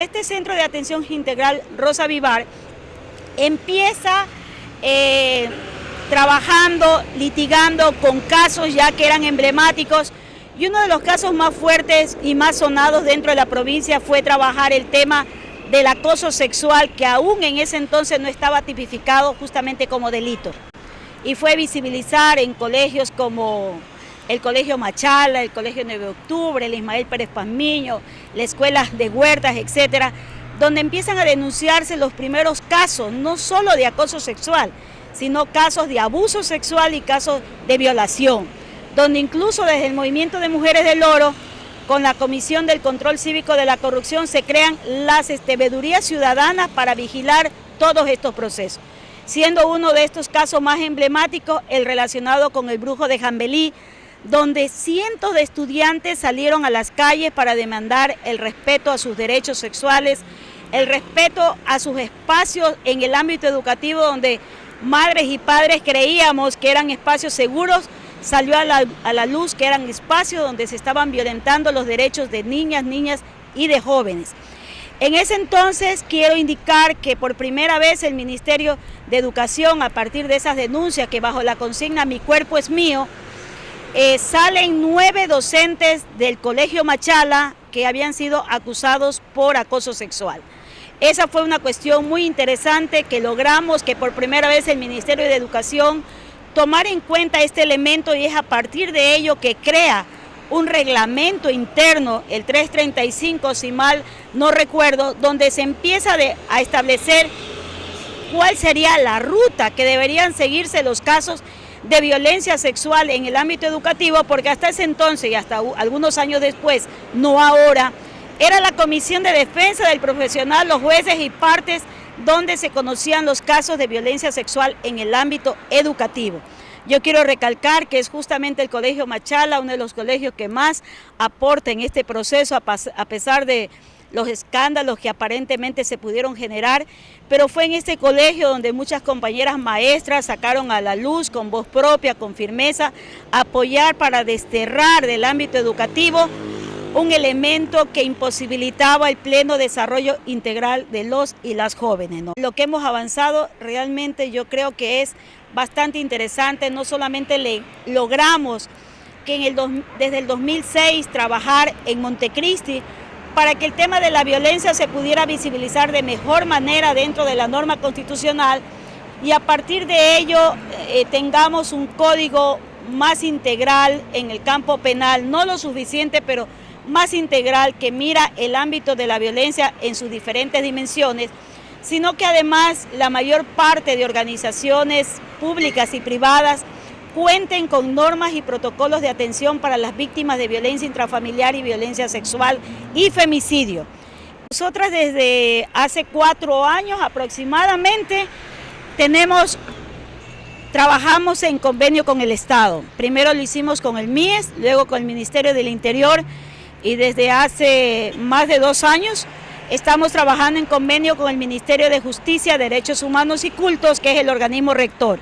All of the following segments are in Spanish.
Este Centro de Atención Integral Rosa Vivar empieza trabajando, litigando con casos ya que eran emblemáticos, y uno de los casos más fuertes y más sonados dentro de la provincia fue trabajar el tema del acoso sexual, que aún en ese entonces no estaba tipificado justamente como delito, y fue visibilizar en colegios como el Colegio Machala, el Colegio 9 de Octubre, el Ismael Pérez Pazmiño, la Escuela de Huertas, etcétera, donde empiezan a denunciarse los primeros casos, no solo de acoso sexual, sino casos de abuso sexual y casos de violación, donde incluso desde el Movimiento de Mujeres del Oro, con la Comisión del Control Cívico de la Corrupción, se crean las veedurías ciudadanas para vigilar todos estos procesos, siendo uno de estos casos más emblemáticos el relacionado con el brujo de Jambelí, donde cientos de estudiantes salieron a las calles para demandar el respeto a sus derechos sexuales, el respeto a sus espacios en el ámbito educativo, donde madres y padres creíamos que eran espacios seguros. Salió a la luz que eran espacios donde se estaban violentando los derechos de niñas y de jóvenes. En ese entonces quiero indicar que por primera vez el Ministerio de Educación, a partir de esas denuncias que bajo la consigna Mi Cuerpo es Mío, salen 9 docentes del Colegio Machala que habían sido acusados por acoso sexual. Esa fue una cuestión muy interesante que logramos que por primera vez el Ministerio de Educación tomar en cuenta este elemento, y es a partir de ello que crea un reglamento interno, el 335, si mal no recuerdo, donde se empieza a establecer cuál sería la ruta que deberían seguirse los casos de violencia sexual en el ámbito educativo, porque hasta ese entonces y hasta algunos años después, no ahora, era la Comisión de Defensa del Profesional, los jueces y partes donde se conocían los casos de violencia sexual en el ámbito educativo. Yo quiero recalcar que es justamente el Colegio Machala, uno de los colegios que más aporta en este proceso, a pesar de los escándalos que aparentemente se pudieron generar, pero fue en este colegio donde muchas compañeras maestras sacaron a la luz con voz propia, con firmeza, apoyar para desterrar del ámbito educativo un elemento que imposibilitaba el pleno desarrollo integral de los y las jóvenes, ¿no? Lo que hemos avanzado realmente yo creo que es bastante interesante. No solamente logramos que desde el 2006 trabajar en Montecristi para que el tema de la violencia se pudiera visibilizar de mejor manera dentro de la norma constitucional, y a partir de ello tengamos un código más integral en el campo penal, no lo suficiente, pero más integral, que mira el ámbito de la violencia en sus diferentes dimensiones, sino que además la mayor parte de organizaciones públicas y privadas cuenten con normas y protocolos de atención para las víctimas de violencia intrafamiliar y violencia sexual y femicidio. Nosotras desde hace 4 años aproximadamente trabajamos en convenio con el Estado. Primero lo hicimos con el MIES, luego con el Ministerio del Interior, y desde hace más de 2 años estamos trabajando en convenio con el Ministerio de Justicia, Derechos Humanos y Cultos, que es el organismo rector.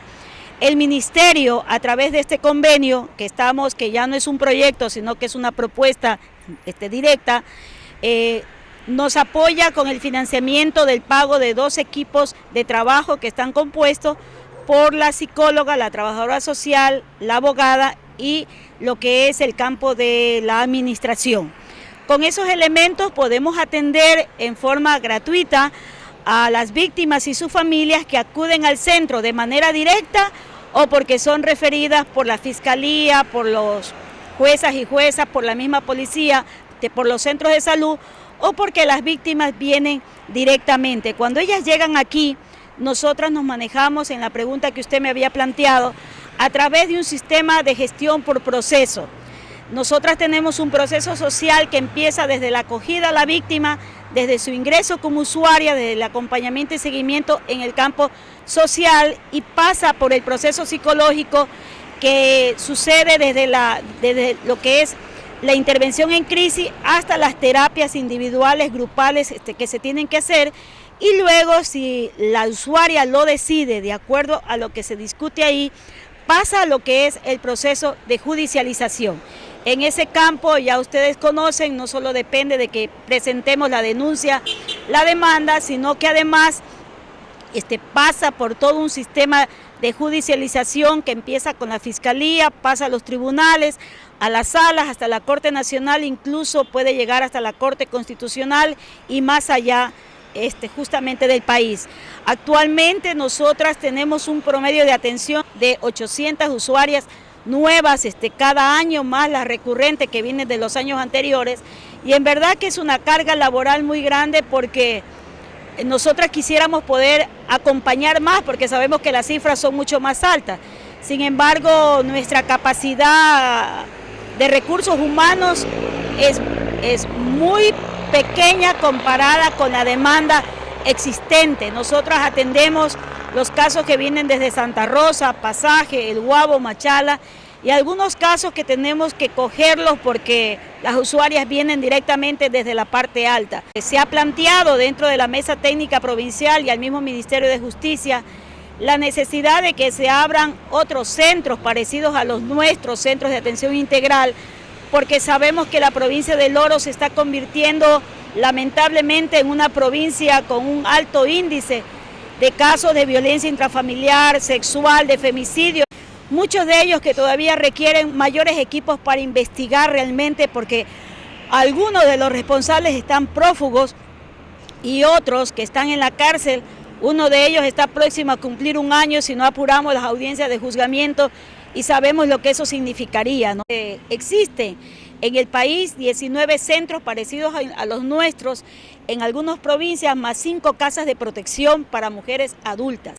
El Ministerio, a través de este convenio, que ya no es un proyecto, sino que es una propuesta directa, nos apoya con el financiamiento del pago de 2 equipos de trabajo que están compuestos por la psicóloga, la trabajadora social, la abogada y lo que es el campo de la administración. Con esos elementos podemos atender en forma gratuita a las víctimas y sus familias que acuden al centro de manera directa o porque son referidas por la Fiscalía, por los juezas y juezas, por la misma policía, por los centros de salud, o porque las víctimas vienen directamente. Cuando ellas llegan aquí, nosotras nos manejamos, en la pregunta que usted me había planteado, a través de un sistema de gestión por proceso. Nosotras tenemos un proceso social que empieza desde la acogida a la víctima, desde su ingreso como usuaria, desde el acompañamiento y seguimiento en el campo social, y pasa por el proceso psicológico que sucede desde lo que es la intervención en crisis hasta las terapias individuales, grupales que se tienen que hacer, y luego, si la usuaria lo decide de acuerdo a lo que se discute ahí, pasa a lo que es el proceso de judicialización. En ese campo, ya ustedes conocen, no solo depende de que presentemos la denuncia, la demanda, sino que además pasa por todo un sistema de judicialización que empieza con la Fiscalía, pasa a los tribunales, a las salas, hasta la Corte Nacional, incluso puede llegar hasta la Corte Constitucional y más allá justamente del país. Actualmente nosotras tenemos un promedio de atención de 800 usuarias nuevas cada año, más las recurrentes que vienen de los años anteriores, y en verdad que es una carga laboral muy grande porque nosotras quisiéramos poder acompañar más porque sabemos que las cifras son mucho más altas. Sin embargo, nuestra capacidad de recursos humanos es muy pequeña comparada con la demanda existente. Nosotras atendemos los casos que vienen desde Santa Rosa, Pasaje, El Guabo, Machala, y algunos casos que tenemos que cogerlos porque las usuarias vienen directamente desde la parte alta. Se ha planteado dentro de la Mesa Técnica Provincial y al mismo Ministerio de Justicia la necesidad de que se abran otros centros parecidos a los nuestros centros de atención integral, porque sabemos que la provincia del Oro se está convirtiendo lamentablemente en una provincia con un alto índice de casos de violencia intrafamiliar, sexual, de femicidio. Muchos de ellos que todavía requieren mayores equipos para investigar realmente porque algunos de los responsables están prófugos y otros que están en la cárcel. Uno de ellos está próximo a cumplir 1 año si no apuramos las audiencias de juzgamiento y sabemos lo que eso significaría, ¿no? Existen en el país 19 centros parecidos a los nuestros en algunas provincias, más 5 casas de protección para mujeres adultas.